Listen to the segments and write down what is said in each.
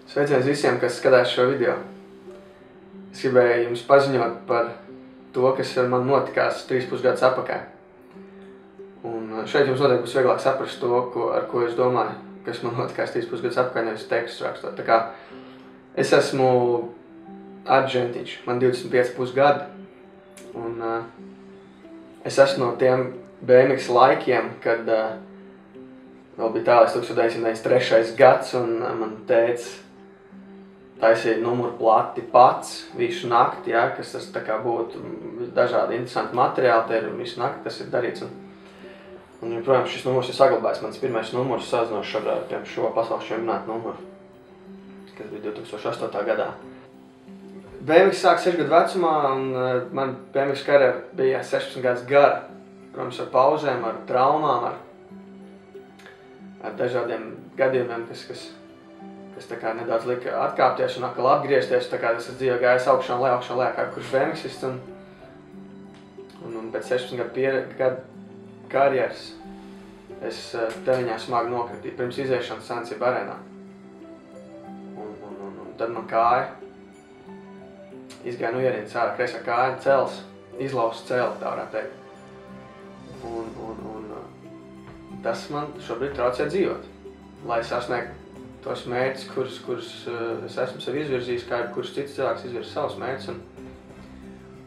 Sveiciens visiem, kas skatās šo video. Es gribēju jums paziņot par to, kas ar mani notikās 3,5 gadus atpakaļ. Un šeit jums noteikti būs vieglāk saprast to, ar ko es domāju, kas man notikās 3,5 gadus atpakaļ, nevis tekstus rakstot. Tā kā es esmu Arģentiņš, man 25,5 gadi. Un es esmu no tiem BMX laikiem, kad vēl bija tālais 1993. gads, un man tēvs taisīja numuru plati pats visu nakti, ja, kas tas tā kā būtu dažādi interesanti materiāli, te ir visu nakti tas ir darīts. Un joprojām šis numurs ir saglabājis, mans pirmais numurs sazinošs ar šo pasaules čempionātu numuru, kas bija 2008. gadā. BMX sāk 6 gadu vecumā, un man BMX karjera bija 16 gadus gara. Protams, ar pauzēm, ar traumām, ar dažādiem gadījumiem, kas tā kā nedaudz lika atkāpties un atkal atgriezties. Tā kā es dzīvē gājis augšā un lejā, kā kurš BMXists. Un pēc 16 gadu karjeras es teviņā smagi nokritīju pirms iziešanas sacensību arēnā. Un tad man kāja izgāja no ierīnas ārā, kreisā kāja cels, izlauza cēli, tā varētu teikt. Un tas man šobrīd traucē dzīvot, lai sasniegtu tos mērķus, kurus es esmu sev izvirzījis, kā kurš cits cilvēks izvirza savus mērķus.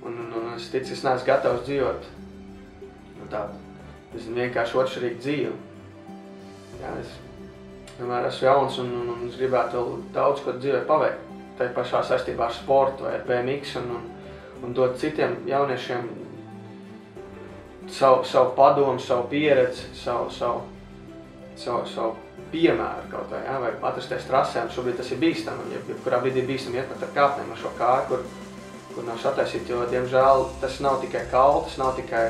Un es ticu, es neesmu gatavs dzīvot tādu vienkārši otršķirīgu dzīvi. Jā, es vienmēr esmu jauns un es gribētu vēl daudz ko dzīvē paveikt. Tā pašā saistībā ar sportu vai ar BMX un dot citiem jauniešiem savu padomu, savu pieredzi, savu piemēru kaut vai atrasties trasē, un šobrīd tas ir bīstami, un jebkurā brīdī bīstami iet ar kāpnēm ar šo kāju, kur nav sataisīta, jo, diemžēl, tas nav tikai kauli, tas nav tikai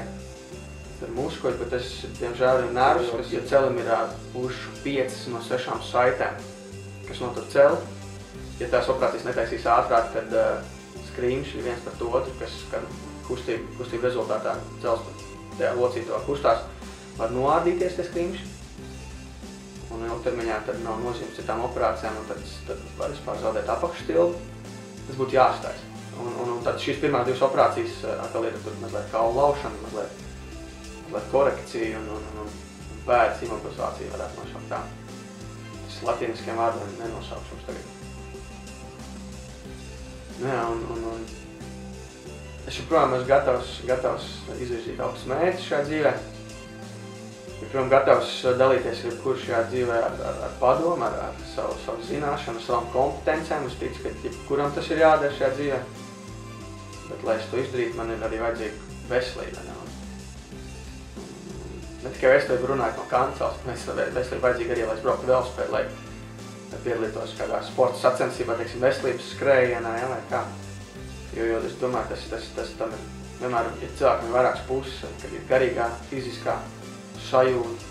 muskuļi, bet tas, diemžēl, ir nervs, kas, ja celim ir pušu 5 no 6 saitēm, kas notur celi. Ja tās operācijas netaisīs ātrāk, tad skrīņš ir viens par to otru, kas, kad kustību rezultātā cels tajā locītā kustās, var noārdīties tie skrīņš. Un ilgtermiņā tad nav nozīmes citām operācijām, un tad var vispār zaudēt apakšstilbu. Tas būtu jāstājas. Un tad šīs pirmās 2 operācijas atkal ir tur mazliet kaulu laušana, mazliet korekcija un pēdas imobilizācija varētu nosaukt tā. Tas latīniskiem vārdiem nenosaukšams tagad. Jā, un es joprojām esmu gatavs izvirzīt augstus mērķus šajā dzīvē. Joprojām gatavs dalīties jebkur šajā dzīvē ar padomu, ar savu zināšanu, ar savām kompetencēm. Es ticu, ka jebkuram tas ir jādara šajā dzīvē. Bet, lai es to izdarītu, man ir arī vajadzīga veselība. Ne tikai veselība runājot no kancels, veselība vajadzīga arī, lai es brauktu velospēdu, lai piedalītos kādā sporta sacensībā, teiksim, veselības skrējienā, ja, vai kā. Jo es domāju, tas tam ir vienmēr, ja cilvēkam ir vairākas puses, kad ir garīgā, fiziskā, sajūta.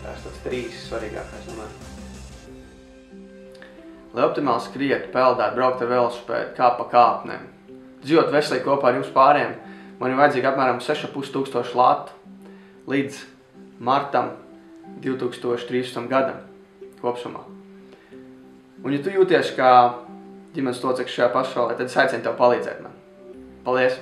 Tās tāds 3 svarīgākais, domāju. Lai optimāli skriet, peldēt, braukt ar velospēdu, kāpt pa kāpnēm, dzīvot veselīgi kopā ar jums pāriem, man ir vajadzīgi apmēram 6,500 latu līdz martam 2013. gadam kopsumā. Un ja tu jūties kā ģimenes loceklis šajā pasaulē, tad es aicinu tev palīdzēt man. Paldies!